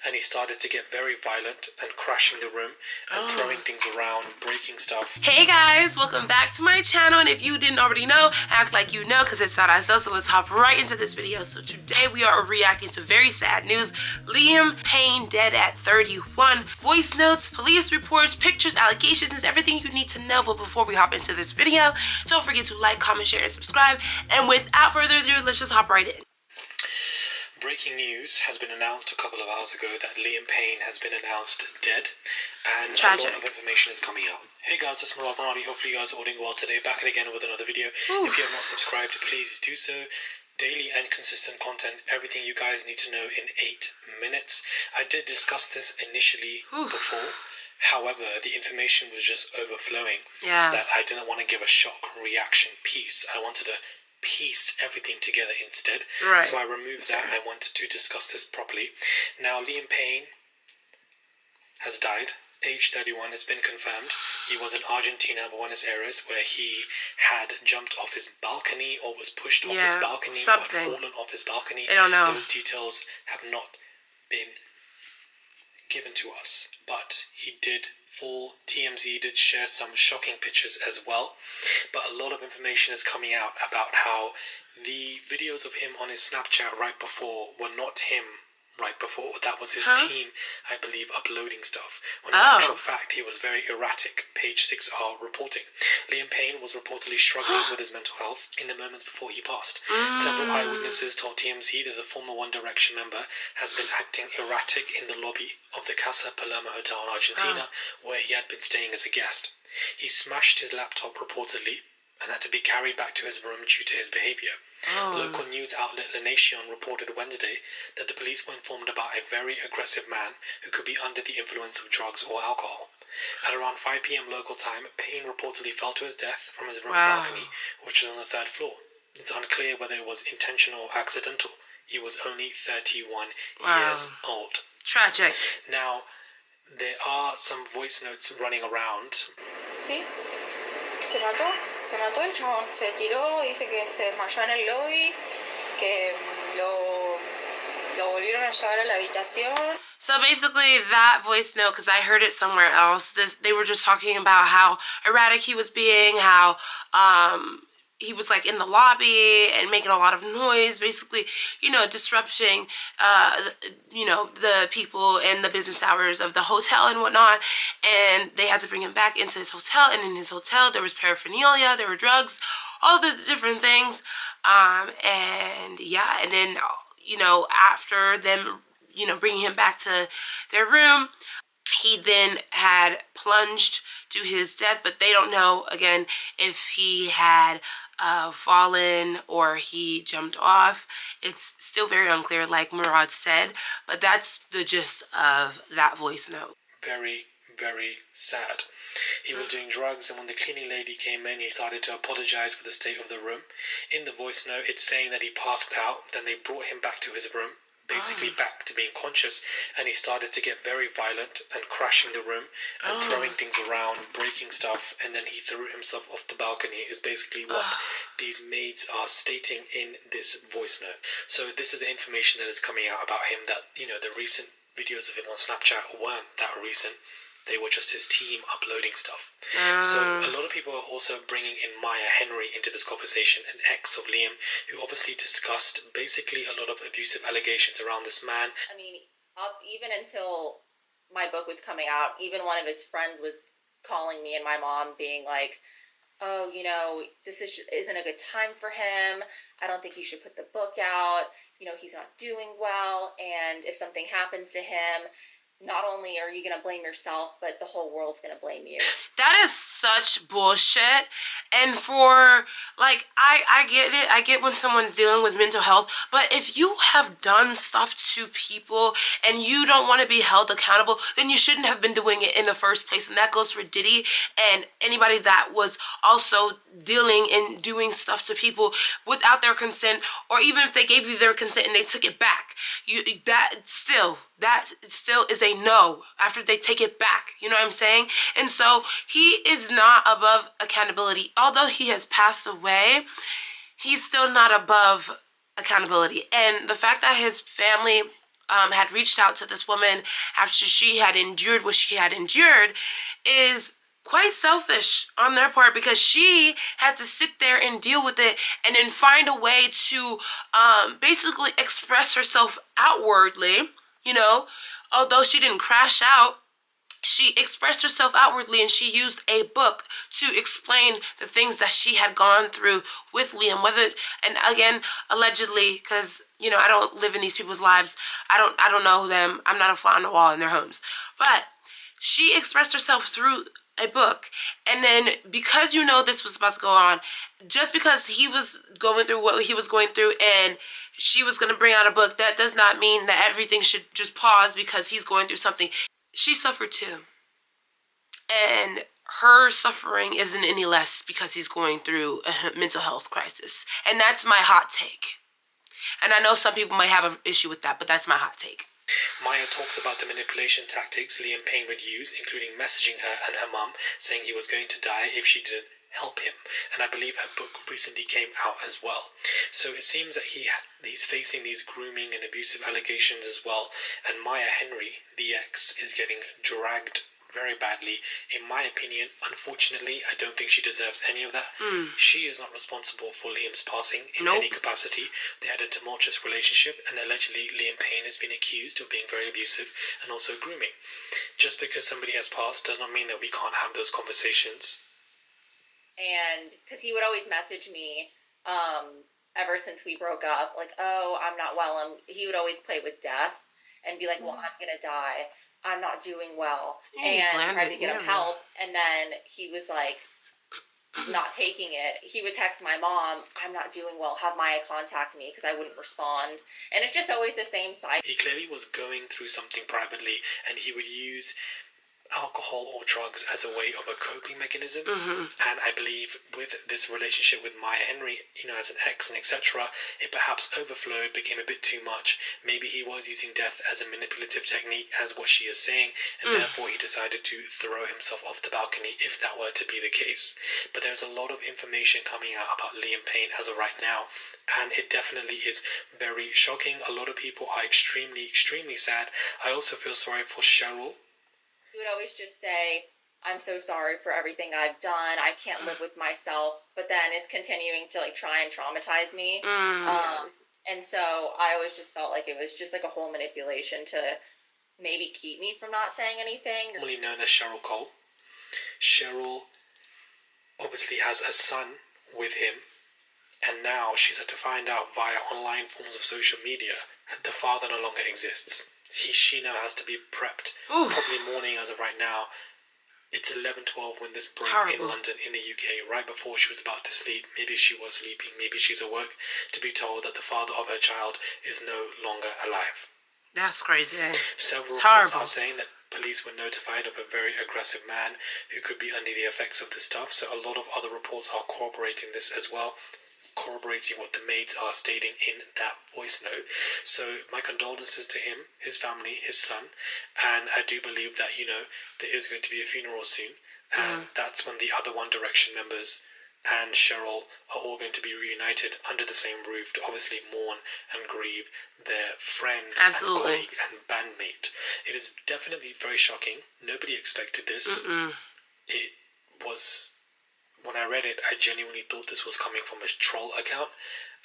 and he started to get very violent and crashing the room and throwing things around, breaking stuff. Hey guys, welcome back to my channel, and if you didn't already know, act like you know because it's not so let's hop right into this video. So today we are reacting to very sad news. Liam Payne dead at 31. Voice notes, police reports, pictures, allegations, is everything you need to know. But before we hop into this video, don't forget to like, comment, share, and subscribe. And without further ado, let's just hop right in. Breaking news has been announced a couple of hours ago that Liam Payne has been announced dead, and Tragic. a lot of information is coming out. Hey guys, it's Murad Manali. Hopefully you guys are all doing well today. Back again with another video. Oof. If you have not subscribed, please do so. Daily and consistent content, everything you guys need to know in 8 minutes. I did discuss this initially before. However, the information was just overflowing. That I didn't want to give a shock reaction piece. I wanted to piece everything together instead. So I removed that. I wanted to discuss this properly. Now, Liam Payne has died. Age 31 has been confirmed. He was in Argentina, Buenos Aires, where he had jumped off his balcony or was pushed off his balcony or had fallen off his balcony. I don't know. Those details have not been given to us, but he did fall. TMZ did share some shocking pictures as well, but a lot of information is coming out about how the videos of him on his Snapchat right before were not him right before. That was his team, I believe, uploading stuff, when in actual fact he was very erratic. Page 6R reporting. Liam Payne was reportedly struggling with his mental health in the moments before he passed. Several eyewitnesses told TMZ that the former One Direction member has been acting erratic in the lobby of the Casa Palermo Hotel in Argentina, where he had been staying as a guest. He smashed his laptop reportedly and had to be carried back to his room due to his behavior. Local news outlet La Nation reported Wednesday that the police were informed about a very aggressive man who could be under the influence of drugs or alcohol. At around 5 p.m. local time, Payne reportedly fell to his death from his room's balcony, which was on the 3rd floor. It's unclear whether it was intentional or accidental. He was only 31 years old. Tragic. Now, there are some voice notes running around. Sí, se mató el chabón, se tiró, dice que se desmayó en el lobby, que lo volvieron a llevar a la habitación. So basically that voice note, because I heard it somewhere else, they were just talking about how erratic he was being, how he was like in the lobby and making a lot of noise, basically, you know, disrupting, you know, the people in the business hours of the hotel and whatnot. And they had to bring him back into his hotel. And in his hotel, there was paraphernalia, there were drugs, all the different things. And yeah, and then, you know, after them, you know, bringing him back to their room, he then had plunged to his death, but they don't know, again, if he had fallen or he jumped off. It's still very unclear, like Murad said, but that's the gist of that voice note. Very, very sad. He was doing drugs, and when the cleaning lady came in, he started to apologize for the state of the room. In the voice note, it's saying that he passed out, then they brought him back to his room, basically back to being conscious, and he started to get very violent and crashing the room and throwing things around, breaking stuff, and then he threw himself off the balcony, is basically what these maids are stating in this voice note. So this is the information that is coming out about him, that, you know, the recent videos of him on Snapchat weren't that recent. They were just his team uploading stuff. So a lot of people are also bringing in Maya Henry into this conversation, an ex of Liam, who obviously discussed basically a lot of abusive allegations around this man. I mean, up even until my book was coming out, even one of his friends was calling me and my mom being like, oh, you know, this isn't a good time for him. I don't think you should put the book out. You know, he's not doing well. And if something happens to him, not only are you going to blame yourself, but the whole world's going to blame you. That is such bullshit. And for, like, I get it. I get when someone's dealing with mental health. But if you have done stuff to people and you don't want to be held accountable, then you shouldn't have been doing it in the first place. And that goes for Diddy and anybody that was also dealing and doing stuff to people without their consent, or even if they gave you their consent and they took it back. That still is a no after they take it back. You know what I'm saying? And so he is not above accountability. Although he has passed away, he's still not above accountability. And the fact that his family had reached out to this woman after she had endured what she had endured is quite selfish on their part, because she had to sit there and deal with it and then find a way to basically express herself outwardly, you know. Although she didn't crash out, she expressed herself outwardly, and she used a book to explain the things that she had gone through with Liam. And again, allegedly, because, you know, I don't live in these people's lives. I don't know them. I'm not a fly on the wall in their homes. But she expressed herself through a book. And then, because you know this was about to go on, just because he was going through what he was going through and she was going to bring out a book, that does not mean that everything should just pause because he's going through something. She suffered too. And her suffering isn't any less because he's going through a mental health crisis. And that's my hot take. And I know some people might have an issue with that, but that's my hot take. Maya talks about the manipulation tactics Liam Payne would use, including messaging her and her mum, saying he was going to die if she didn't help him. And I believe her book recently came out as well. So it seems that he's facing these grooming and abusive allegations as well. And Maya Henry, the ex, is getting dragged very badly. In my opinion, unfortunately, I don't think she deserves any of that. She is not responsible for Liam's passing in any capacity. They had a tumultuous relationship, and allegedly Liam Payne has been accused of being very abusive and also grooming. Just because somebody has passed does not mean that we can't have those conversations. And because he would always message me ever since we broke up, like, oh, I'm not well. He would always play with death and be like, well, I'm going to die. I'm not doing well. And tried to get him help. And then he was like, not taking it. He would text my mom, I'm not doing well. Have Maya contact me, because I wouldn't respond. And it's just always the same cycle. He clearly was going through something privately, and he would use alcohol or drugs as a way of a coping mechanism. And I believe with this relationship with Maya Henry, you know, as an ex and etc., it perhaps overflowed, became a bit too much. Maybe he was using death as a manipulative technique, as what she is saying, and therefore he decided to throw himself off the balcony, if that were to be the case. But there's a lot of information coming out about Liam Payne as of right now, and it definitely is very shocking. A lot of people are extremely, extremely sad. I also feel sorry for Cheryl. He would always just say, I'm so sorry for everything I've done. I can't live with myself. But then is continuing to like try and traumatize me. And so I always just felt like it was just like a whole manipulation to maybe keep me from not saying anything. Normally known as Cheryl Cole. Cheryl obviously has a son with him. And now she's had to find out via online forms of social media that the father no longer exists. She now has to be prepped, probably morning as of right now. It's 11:12 when this broke in London, in the UK, right before she was about to sleep. Maybe she was sleeping, maybe she's at work, to be told that the father of her child is no longer alive. That's crazy. Several reports are saying that police were notified of a very aggressive man who could be under the effects of this stuff, so a lot of other reports are corroborating this as well, corroborating what the maids are stating in that voice note. So my condolences to him, his family, his son, and I do believe that, you know, there is going to be a funeral soon, and that's when the other One Direction members and Cheryl are all going to be reunited under the same roof to obviously mourn and grieve their friend and colleague and bandmate. It is definitely very shocking. Nobody expected this. It was... When I read it, I genuinely thought this was coming from a troll account.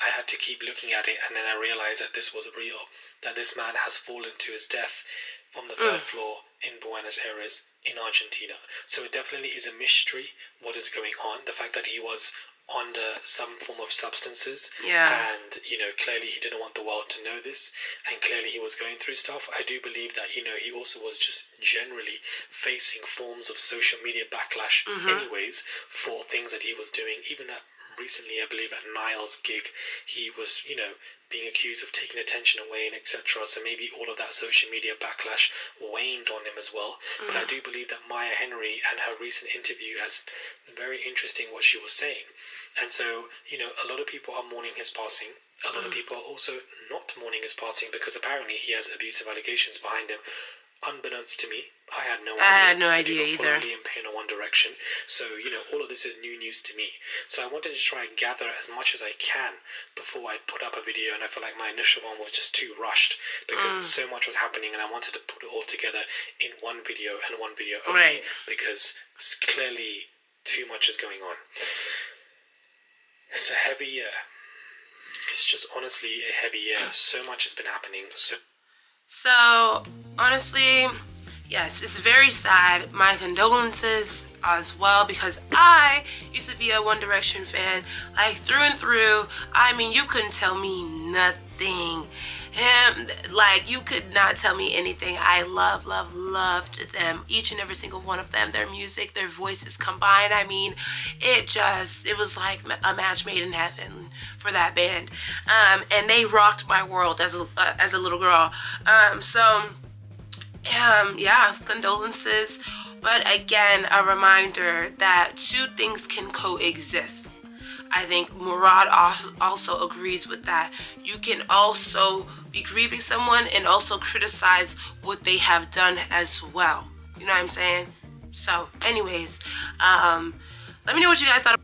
I had to keep looking at it, and then I realized that this was real, that this man has fallen to his death from the third floor in Buenos Aires in Argentina. So it definitely is a mystery what is going on. The fact that he was under some form of substances, and, you know, clearly he didn't want the world to know this, and clearly he was going through stuff. I do believe that, you know, he also was just generally facing forms of social media backlash anyways for things that he was doing. Even recently, I believe at Niall's gig, he was, you know, being accused of taking attention away and etc. So maybe all of that social media backlash waned on him as well. But I do believe that Maya Henry and her recent interview has very interesting what she was saying. And so, you know, a lot of people are mourning his passing. A lot of people are also not mourning his passing because apparently he has abusive allegations behind him. unbeknownst to me, I had no idea. I had no idea either. Liam Payne or One Direction. So, all of this is new news to me. So I wanted to try and gather as much as I can before I put up a video, and I feel like my initial one was just too rushed because so much was happening, and I wanted to put it all together in one video and one video only because clearly too much is going on. It's a heavy year. It's just honestly a heavy year. So much has been happening. So, honestly, yes, it's very sad. My condolences as well, because I used to be a One Direction fan, like through and through. I mean, you couldn't tell me nothing. Like, you could not tell me anything. I loved them, each and every single one of them, their music, their voices combined. I mean, it was like a match made in heaven for that band. And they rocked my world as a little girl. Yeah, condolences. But again, a reminder that two things can coexist. I think Murad also agrees with that. You can also be grieving someone and also criticize what they have done as well. You know what I'm saying? So, anyways, let me know what you guys thought.